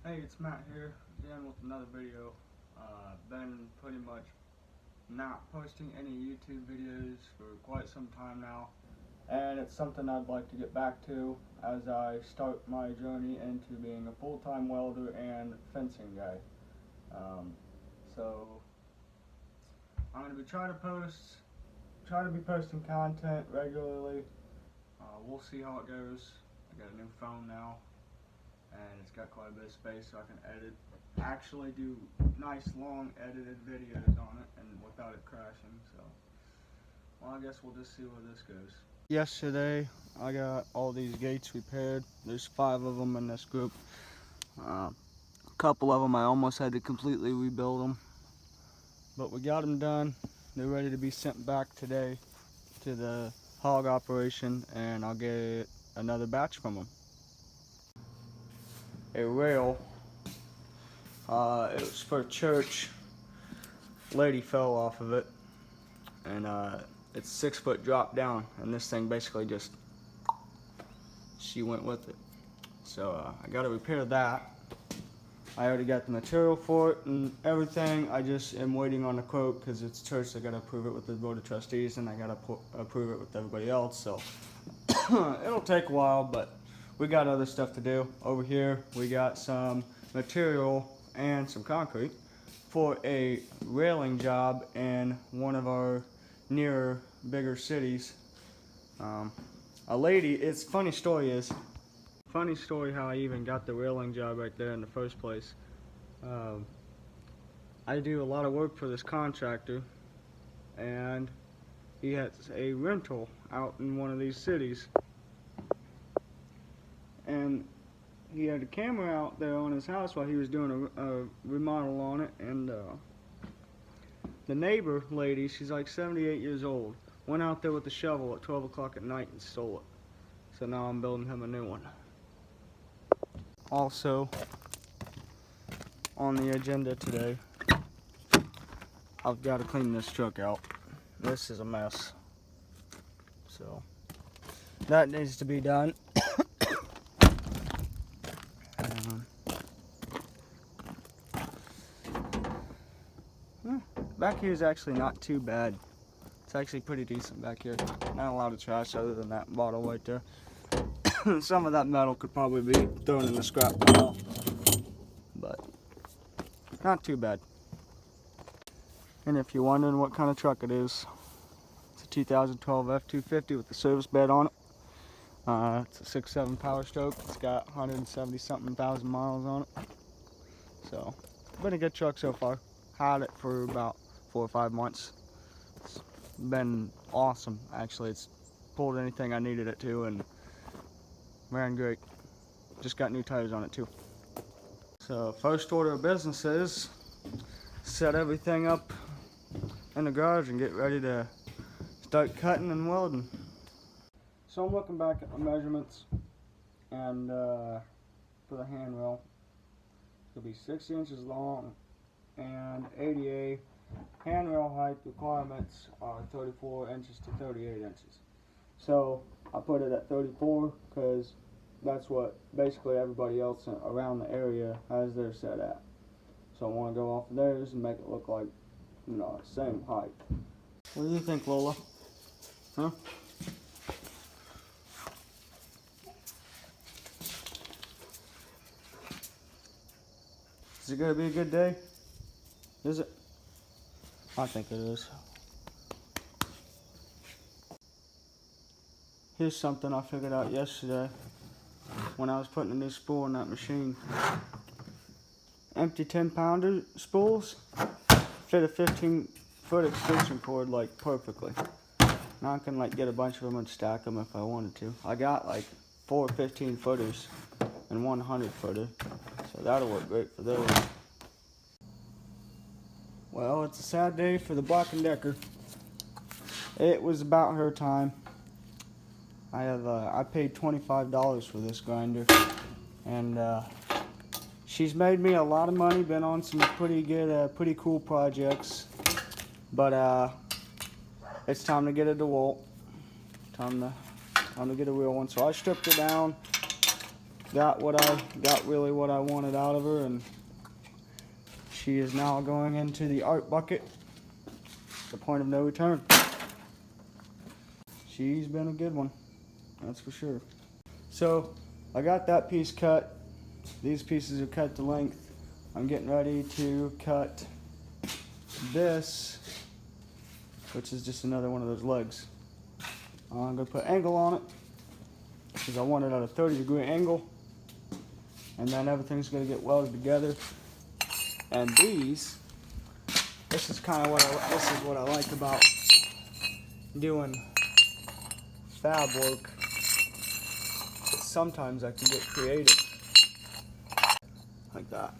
Hey, it's Matt here, again with another video. Been pretty much not posting any YouTube videos for quite some time now, and it's something I'd like to get back to as I start my journey into being a full-time welder and fencing guy. So I'm going to be trying to be posting content regularly. We'll see how it goes. I got a new phone now, and it's got quite a bit of space, so I can actually do nice long edited videos on it and without it crashing. So, well, I guess we'll just see where this goes. Yesterday I got all these gates repaired. There's 5 of them in this group. A couple of them I almost had to completely rebuild them, but we got them done. They're ready to be sent back today to the hog operation, and I'll get another batch from them. A rail, it was for church. Lady fell off of it, and it's 6-foot drop down, and this thing basically just, she went with it. So I got to repair that. I already got the material for it and everything. I just am waiting on the quote because it's church. I got to approve it with the board of trustees, and I got to approve it with everybody else. So it'll take a while, but we got other stuff to do. Over here we got some material and some concrete for a railing job in one of our nearer bigger cities. A lady, it's funny story how I even got the railing job right there in the first place. I do a lot of work for this contractor, and he has a rental out in one of these cities, and he had a camera out there on his house while he was doing a remodel on it, and the neighbor lady, she's like 78 years old, went out there with a shovel at 12 o'clock at night and stole it. So now I'm building him a new one. Also, on the agenda today, I've got to clean this truck out. This is a mess. So, that needs to be done. Back here is actually not too bad. It's actually pretty decent back here. Not a lot of trash other than that bottle right there. Some of that metal could probably be thrown in the scrap pile, but not too bad. And if you're wondering what kind of truck it is, it's a 2012 F250 with the service bed on it. It's a 6.7 Power Stroke. It's got 170 something thousand miles on it. So, been a good truck so far. Had it for about 4 or 5 months. It's been awesome, actually. It's pulled anything I needed it to and ran great. Just got new tires on it too. So first order of business is set everything up in the garage and get ready to start cutting and welding. So I'm looking back at my measurements, and for the handrail, it'll be 60 inches long, and ADA handrail height requirements are 34 inches to 38 inches. So I put it at 34 because that's what basically everybody else around the area has theirs set at. So I want to go off of theirs and make it look like, you know, same height. What do you think, Lola? Huh? Is it gonna be a good day? Is it? I think it is. Here's something I figured out yesterday when I was putting a new spool in that machine. Empty 10-pounder spools fit a 15-foot extension cord like perfectly. Now I can like get a bunch of them and stack them if I wanted to. I got like 4 15-footers and 1 100-footer, so that'll work great for those. Well, it's a sad day for the Black & Decker. It was about her time. I paid $25 for this grinder, and she's made me a lot of money, been on some pretty good, pretty cool projects, but it's time to get a DeWalt. Time to get a real one. So I stripped her down, got really what I wanted out of her, and she is now going into the art bucket. The point of no return. She's been a good one, that's for sure. So I got that piece cut. These pieces are cut to length. I'm getting ready to cut this, which is just another one of those legs. I'm going to put angle on it because I want it at a 30-degree angle, and then everything's going to get welded together. And this is kind of what I like about doing fab work. Sometimes I can get creative like that.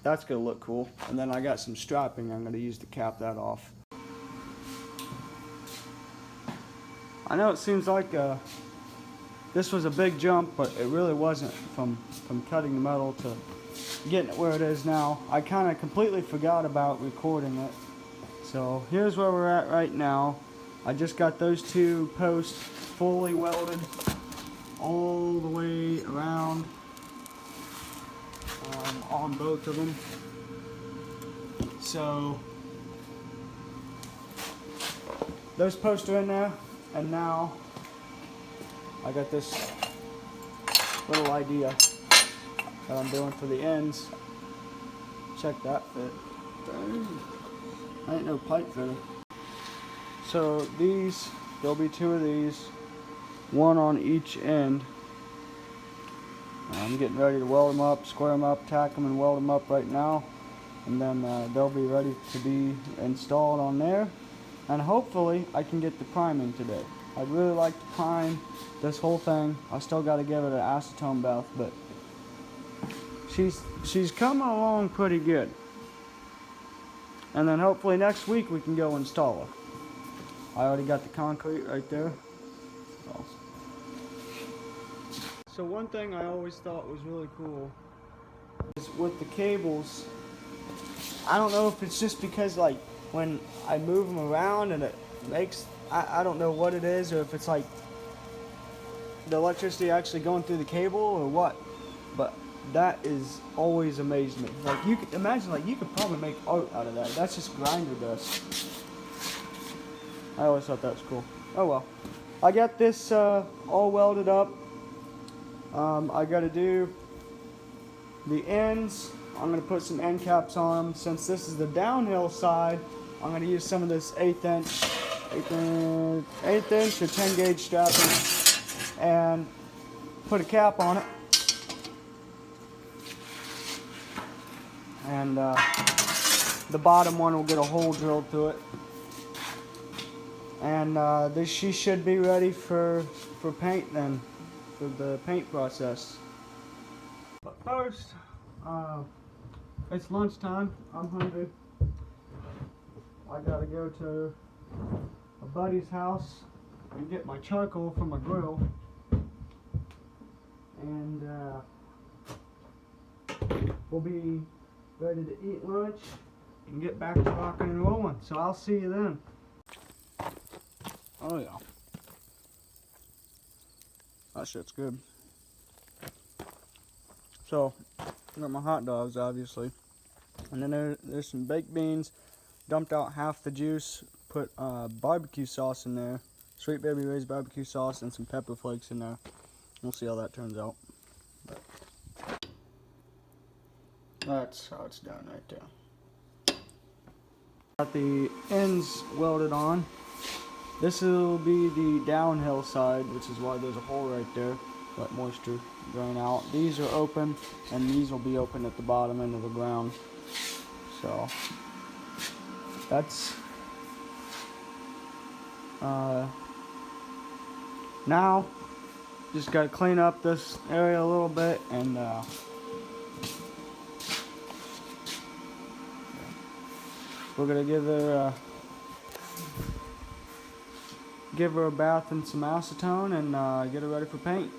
That's gonna look cool. And then I got some strapping I'm gonna use to cap that off. I know it seems like this was a big jump, but it really wasn't from cutting the metal to getting it where it is now. I kind of completely forgot about recording it. So here's where we're at right now. I just got those two posts fully welded all the way around on both of them. So those posts are in there, and now I got this little idea that I'm doing for the ends. Check that fit. Dang. Ain't no pipe fitter. So there'll be two of these, one on each end. I'm getting ready to weld them up, square them up, tack them, and weld them up right now. And then they'll be ready to be installed on there. And hopefully I can get the priming today. I'd really like to prime this whole thing. I still got to give it an acetone bath, but she's coming along pretty good. And then hopefully next week we can go install her. I already got the concrete right there. So one thing I always thought was really cool is with the cables, I don't know if it's just because like when I move them around and it makes, I don't know what it is, or if it's like the electricity actually going through the cable or what, but that is always amazed me. Like you could imagine, like you could probably make art out of that. That's just grinder dust. I always thought that was cool. Oh well. I got this all welded up. I got to do the ends. I'm going to put some end caps on them. Since this is the downhill side, I'm going to use some of this 1/8 inch or 10 gauge strapping and put a cap on it. And the bottom one will get a hole drilled through it. And she should be ready for paint then, for the paint process. But first, it's lunchtime. I'm hungry. I gotta go to a buddy's house and get my charcoal from my grill. And we'll be ready to eat lunch and get back to rocking and rolling. So I'll see you then. Oh yeah. That shit's good. So, I got my hot dogs, obviously. And then there's some baked beans. Dumped out half the juice. Put barbecue sauce in there. Sweet Baby Ray's barbecue sauce and some pepper flakes in there. We'll see how that turns out. But that's how it's done right there. Got the ends welded on. This will be the downhill side, which is why there's a hole right there. Let moisture drain out. These are open, and these will be open at the bottom end of the ground. So that's now just got to clean up this area a little bit, and we're gonna give her a bath in some acetone and get her ready for paint.